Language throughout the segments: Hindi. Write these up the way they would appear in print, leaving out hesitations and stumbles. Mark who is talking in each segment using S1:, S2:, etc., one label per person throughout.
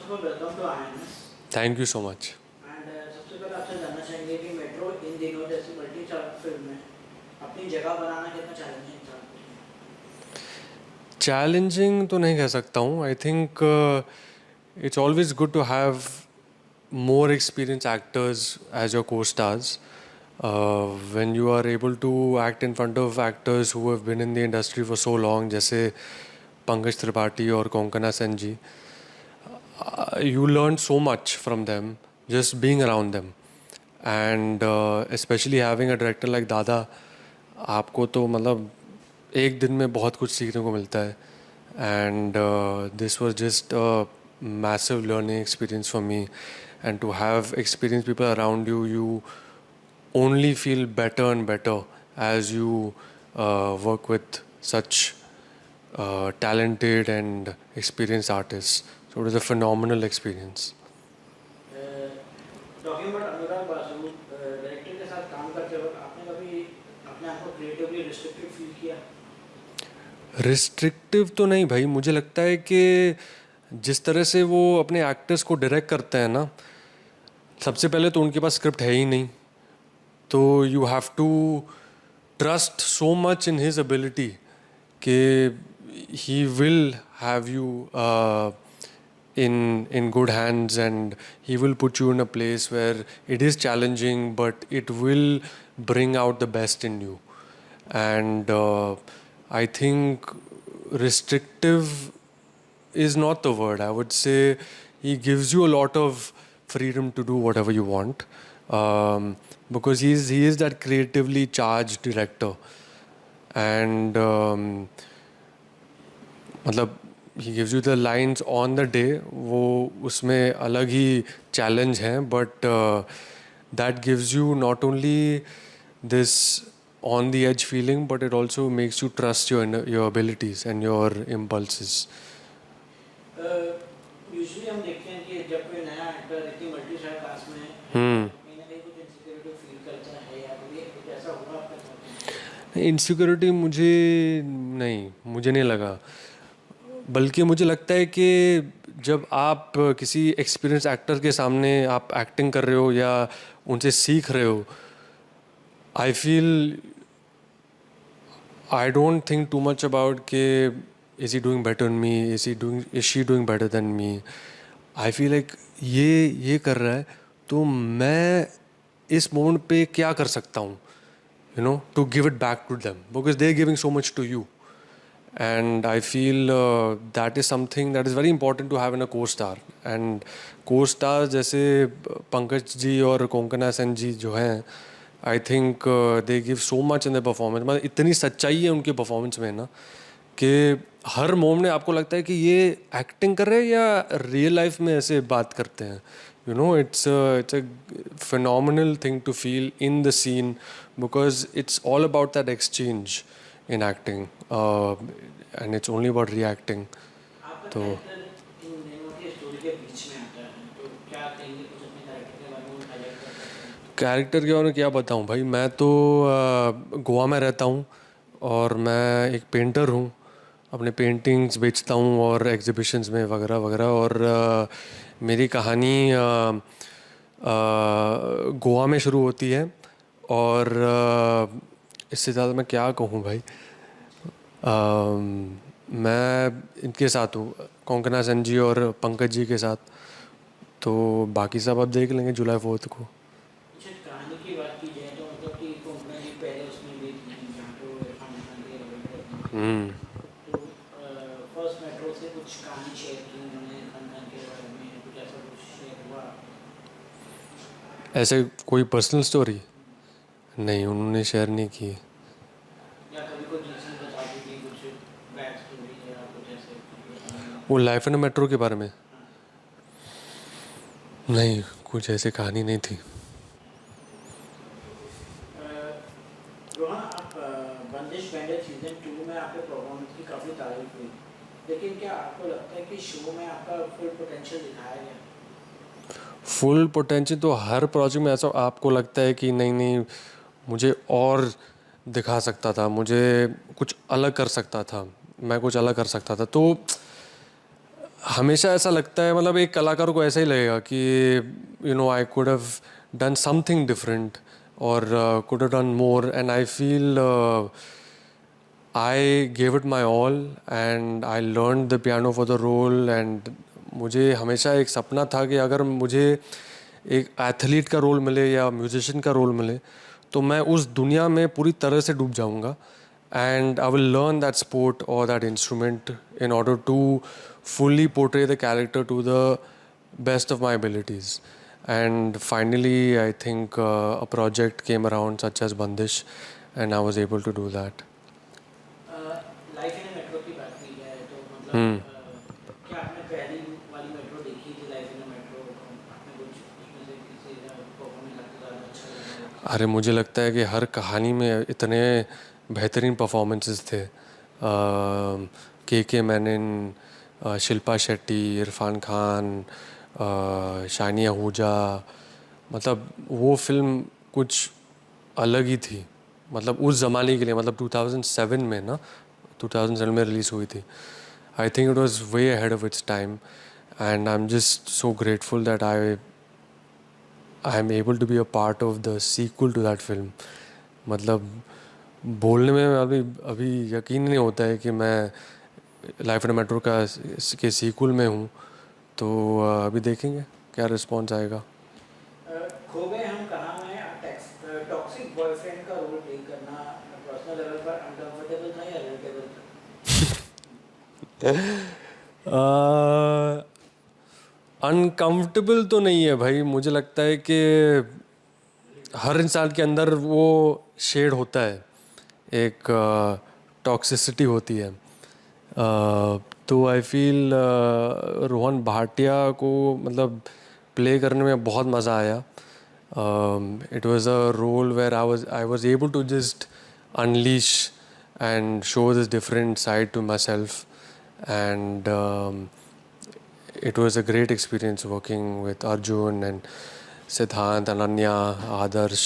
S1: First of all welcome to INS.
S2: Thank you so much.
S1: And सबसे पहले आपसे जानना चाहेंगे कि मेट्रो इन दिनों जैसी मल्टी स्टार फिल्म में अपनी जगह बनाना कितना चैलेंजिंग था।
S2: चैलेंजिंग तो नहीं कह सकता हूँ। I think it's always good to have more experienced actors as your co-stars. When you are able to act in front of actors who have been in the industry for so long, जैसे पंकज त्रिपाठी और कोंकणा सेन जी, you learn so much from them just being around them. And especially having a director like दादा, आपको तो मतलब एक दिन में बहुत कुछ सीखने को मिलता है. And this was just a massive learning experience for me. And to have experienced people around you, you only feel better and better as you work with such talented and experienced artists. So it was a phenomenal experience.
S1: Talking about Anurag Basu, director के साथ काम करते वक्त आपने कभी अपने आप को क्रिएटिवली रिस्ट्रिक्टेड फील किया?
S2: रिस्ट्रिक्टिव तो नहीं भाई, मुझे लगता है कि जिस तरह से वो अपने एक्टर्स को डायरेक्ट करते हैं ना, सबसे पहले तो उनके पास स्क्रिप्ट है ही नहीं. तो you have to trust so much in his ability कि he will have you in good hands, and he will put you in a place where it is challenging but it will bring out the best in you. And I think restrictive is not the word. I would say he gives you a lot of freedom to do whatever you want, because he is that creatively charged director. And मतलब he gives you the lines on the day, वो उसमें अलग ही challenge है, but that gives you not only this on the edge feeling, but it also makes you trust your abilities and your impulses.
S1: Usually हम देखते हैं कि जब कोई नया एक्टर इतनी मल्टी स्टार कास्ट में कहीं ना कहीं कुछ इनसिक्योरिटी फील करता है, या कभी कुछ ऐसा हुआ आपके साथ?
S2: इनसिक्योरिटी मुझे नहीं लगा. बल्कि मुझे लगता है कि जब आप किसी एक्सपीरियंस एक्टर के सामने आप एक्टिंग कर रहे हो या उनसे सीख रहे हो, I feel I don't think too much about के is he doing better than me, is she doing better than me. I feel like ये कर रहा है तो मैं इस मोमेंट पे क्या कर सकता हूँ, you know, to give it back to them, because they are giving so much to you. And I feel that is something that is very important to have in a co-star. And co-stars जैसे पंकज जी और कोंकणा सेन जी जो हैं, I think they give so much in the performance. मतलब इतनी सच्चाई है उनके परफॉर्मेंस में ना, कि हर मोमेंट में आपको लगता है कि ये एक्टिंग कर रहे हैं या रियल लाइफ में ऐसे बात करते हैं. You know, it's a phenomenal thing to feel in the scene, because it's all about that exchange in acting, and it's only about reacting.
S1: आपका
S2: तो
S1: कैरेक्टर इन दोनों की स्टोरी के बीच में आता है, तो क्या कहेंगे कुछ अपने कैरेक्टर के बारे में हाईलाइट कर सकते हैं?
S2: कैरेक्टर के बारे में क्या बताऊं भाई, मैं तो गोवा में रहता हूं और मैं एक पेंटर हूं. अपने पेंटिंग्स बेचता हूं और एग्जीबिशंस में वगैरह वगैरह. और मेरी कहानी गोवा में शुरू होती है. और इससे ज़्यादा मैं क्या कहूँ भाई. मैं इनके साथ हूँ, कोंकणा सेन जी और पंकज जी के साथ. तो बाकी सब आप देख लेंगे जुलाई 4 को.
S1: अच्छा, कहानी की बात की जाए तो मतलब कि कोंकणा जी पहले उसमें भी थी जहाँ पे वो इरफान खान के रोल करती
S2: हम्म.
S1: थी, तो फर्स्ट मेट्रो से कुछ कहानी शेयर की उन्होंने इरफान खान के बारे में, कुछ ऐसा कुछ शेयर हुआ?
S2: ऐसे कोई पर्सनल स्टोरी नहीं उन्होंने शेयर नहीं की.
S1: या कभी कोई रीजन बता दी थी, कुछ बैक स्टोरी या कुछ ऐसे बताने में?
S2: वो लाइफ इन मेट्रो के बारे में
S1: हाँ।
S2: नहीं, कुछ ऐसी कहानी नहीं थी.
S1: रोहन, आप बंदिश बैंडिट सीजन 2 में आपके परफॉर्मेंस की काफ़ी तारीफ हुई, लेकिन क्या आपको लगता है कि शो में आपका फुल पोटेंशियल दिखाया गया?
S2: फुल पोटेंशियल तो हर प्रोजेक्ट में ऐसा आपको लगता है कि नहीं नहीं, मुझे और दिखा सकता था, मुझे कुछ अलग कर सकता था, मैं कुछ अलग कर सकता था. तो हमेशा ऐसा लगता है, मतलब एक कलाकार को ऐसा ही लगेगा कि I could have done something different or could have done more, and I feel I gave it my all and I learn the piano for the role. And मुझे हमेशा एक सपना था कि अगर मुझे एक एथलीट का रोल मिले या म्यूजिशियन का रोल मिले तो मैं उस दुनिया में पूरी तरह से डूब जाऊंगा, and I will learn that sport or that instrument in order to fully portray the character to the best of my abilities. And finally, I think a project came around such as Bandish, and I was able to do that.
S1: Life in metro की बात की जाए तो मतलब
S2: Hmm.
S1: क्या आपने पहली वाली मेट्रो देखी थी लाइफ इन मेट्रो? आपने कुछ उसमें से किसी परफॉर्मेंस आपको ज़्यादा अच्छा लगा?
S2: अरे मुझे लगता है कि हर कहानी में इतने बेहतरीन परफॉर्मेंसेस थे। के मैनन, शिल्पा शेट्टी, इरफान खान, शानिया आहूजा, मतलब वो फिल्म कुछ अलग ही थी। मतलब उस ज़माने के लिए, मतलब 2007 में ना, 2007 में रिलीज़ हुई थी। I think it was way ahead of its time, and I am just so grateful that I am able to be a part of the sequel to that film. मतलब बोलने में अभी अभी यकीन नहीं होता है कि मैं लाइफ इन मेट्रो का के सीक्वल में हूँ। तो अभी देखेंगे क्या रिस्पॉन्स आएगा।
S1: खो गए हम कहाँ में टॉक्सिक बॉयफ्रेंड का रोल प्ले करना पर्सनल लेवल पर अनकंफर्टेबल था या रिलेटेबल था?
S2: अनकंफर्टेबल तो नहीं है भाई, मुझे लगता है कि हर इंसान के अंदर वो शेड होता है, एक टॉक्सिसिटी होती है। तो आई फील रोहन भाटिया को मतलब प्ले करने में बहुत मज़ा आया। It was a role where I was able to just unleash and show this different side to myself, and it was a great experience working with Arjun and सिद्धांत, अनन्या, आदर्श।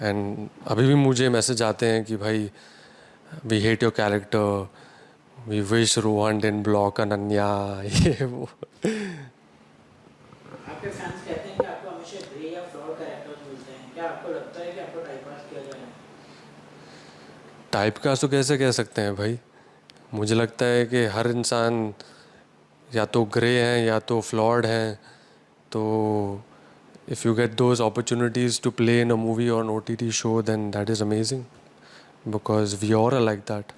S2: एंड अभी भी मुझे मैसेज आते हैं कि भाई we hate your character, we wish Rohan didn't block Ananya, ये वो।
S1: आपके फैंस कहते हैं कि आपको हमेशा ग्रे या फ्लॉड कैरेक्टर्स मिलते हैं, क्या आपको लगता है कि आपको टाइपकास्ट किया जा रहा है?
S2: टाइप कास्ट तो कैसे कह सकते हैं भाई, मुझे लगता है कि हर इंसान या तो ग्रे हैं या तो फ्लॉड हैं। तो if you get those opportunities to play in a movie or O T T show, then that is amazing because we are like that.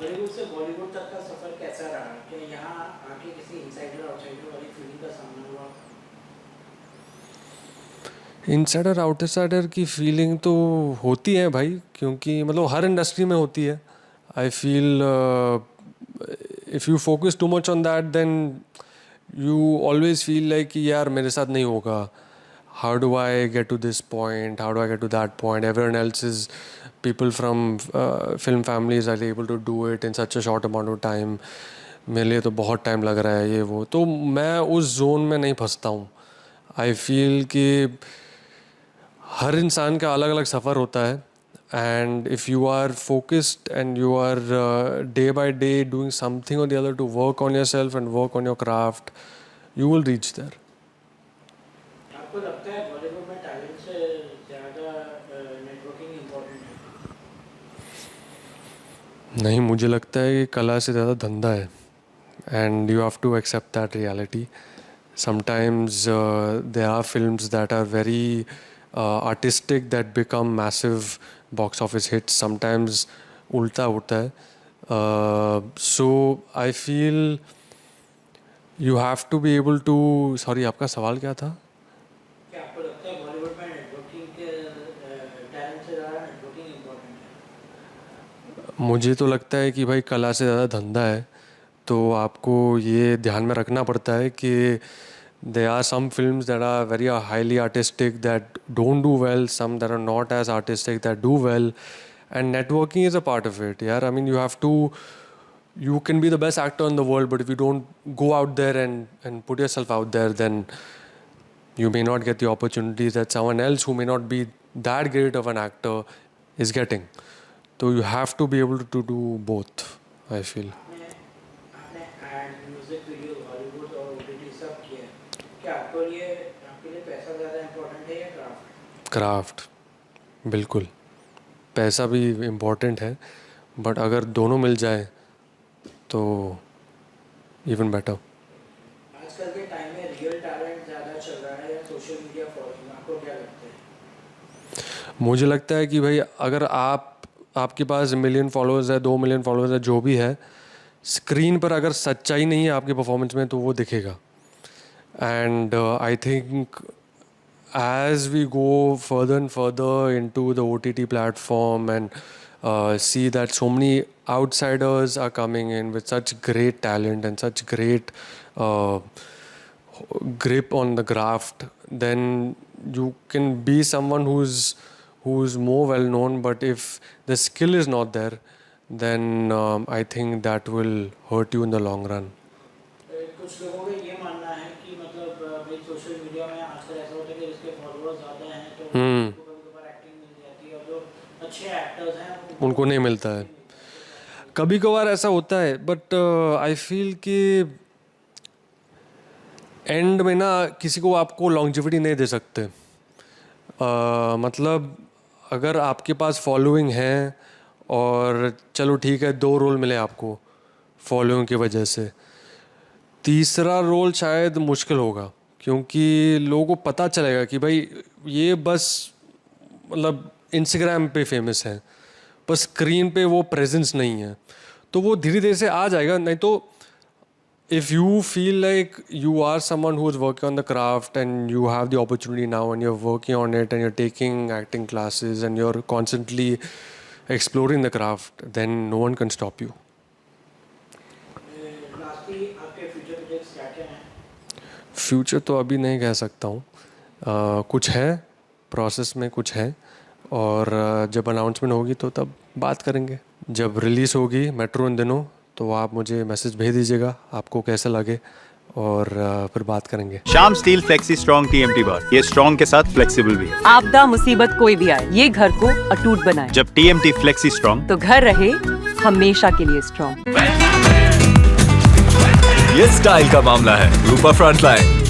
S1: Hollywood से बॉलीवुड तक का सफर कैसा रहा? क्या यहाँ आके किसी इनसाइडर आउटसाइडर वाली फीलिंग का सामना हुआ?
S2: इनसाइडर आउटसाइडर की फीलिंग तो होती है भाई, क्योंकि मतलब हर इंडस्ट्री में होती है। I feel if you focus too much on that then you always feel like कि यार मेरे साथ नहीं होगा, how do I get to this point, how do I get to that point, everyone else is people from film families are able to do it in such a short amount of time, मेरे लिए तो बहुत टाइम लग रहा है ये वो। तो मैं उस जोन में नहीं फंसता हूँ। आई फील कि हर इंसान का अलग अलग सफ़र होता है, and if you are focused and you are day by day doing something or the other to work on yourself and work on your craft, you will reach there.
S1: आपको लगता है बॉलीवुड में टैलेंट से ज़्यादा नेटवर्किंग इम्पोर्टेंट है?
S2: नहीं, मुझे लगता है कि कला से ज़्यादा धंधा है, and you have to accept that reality. Sometimes there are films that are very artistic that become massive box office hits. Sometimes उल्टा होता है। So I feel you have to be able to, sorry आपका सवाल क्या था?
S1: क्या आपको लगता है बॉलीवुड में नेटवर्किंग के टैलेंट से ज़्यादा नेटवर्किंग इम्पोर्टेंट है?
S2: मुझे तो लगता है कि भाई कला से ज़्यादा धंधा है। तो आपको ये ध्यान में रखना पड़ता है कि there are some films that are very highly artistic that don't do well, some that are not as artistic that do well, and networking is a part of it. Yeah, I mean you can be the best actor in the world, but if you don't go out there and put yourself out there, then you may not get the opportunities that someone else who may not be that great of an actor is getting. So you have to be able to do both, I feel.
S1: आपने आपने एड बॉलीवुड और OTT सब किया है, क्या आपके लिए पैसा ज़्यादा इम्पोर्टेंट है या क्राफ्ट?
S2: क्राफ्ट, बिल्कुल। पैसा भी इम्पोर्टेंट है, बट अगर दोनों मिल जाए तो इवन बेटर।
S1: आजकल के टाइम में रियल टैलेंट ज़्यादा चल रहा है या सोशल मीडिया फॉलोइंग, आपको क्या लगता है?
S2: मुझे लगता है कि भाई अगर आपके पास 1 मिलियन फॉलोअर्स है, 2 मिलियन फॉलोअर्स है, जो भी है, स्क्रीन पर अगर सच्चाई नहीं है आपके परफॉर्मेंस में तो वो दिखेगा। And I think as we go further and further into the OTT platform and see that so many outsiders are coming in with such great talent and such great grip on the craft, then you can be someone who's more well known, but if the skill is not there, then I think that will hurt you in the long run.
S1: कुछ लोगों का ये मानना है कि मतलब भाई सोशल मीडिया में आजकल ऐसा होता है कि जिसके फॉलोअर्स ज़्यादा हैं तो उनको कभी-कभार एक्टिंग मिल जाती है, और जो अच्छे एक्टर्स हैं
S2: उनको नहीं मिलता है। कभी कभार ऐसा होता है, बट आई फील कि एंड में ना किसी को आपको लॉन्जेविटी नहीं दे सकते। मतलब अगर आपके पास फॉलोइंग है और चलो ठीक है 2 रोल मिले आपको फॉलोइंग की वजह से, तीसरा रोल शायद मुश्किल होगा, क्योंकि लोगों को पता चलेगा कि भाई ये बस मतलब इंस्टाग्राम पे फेमस है, पर स्क्रीन पे वो प्रेजेंस नहीं है, तो वो धीरे धीरे से आ जाएगा। नहीं तो if you feel like you are someone who is working on the craft and you have the opportunity now and you are working on it and you are taking acting classes and you are constantly exploring the craft, then no one can stop you. Future तो अभी नहीं कह सकता हूँ, कुछ है प्रोसेस में, कुछ है, और जब अनाउंसमेंट होगी तो तब बात करेंगे। जब रिलीज़ होगी मेट्रो इन दिनों तो आप मुझे मैसेज भेज दीजिएगा आपको कैसा लगे, और फिर बात करेंगे।
S3: Shyam steel flexi strong TMT बार, ये स्ट्रॉन्ग के साथ फ्लेक्सिबल भी है।
S4: आपदा मुसीबत कोई भी आए, ये घर को अटूट बनाए।
S3: जब TMT फ्लेक्सी स्ट्रॉन्ग
S4: तो घर रहे हमेशा के लिए स्ट्रॉन्ग।
S5: ये स्टाइल का मामला है, रूपा फ्रंटलाइन।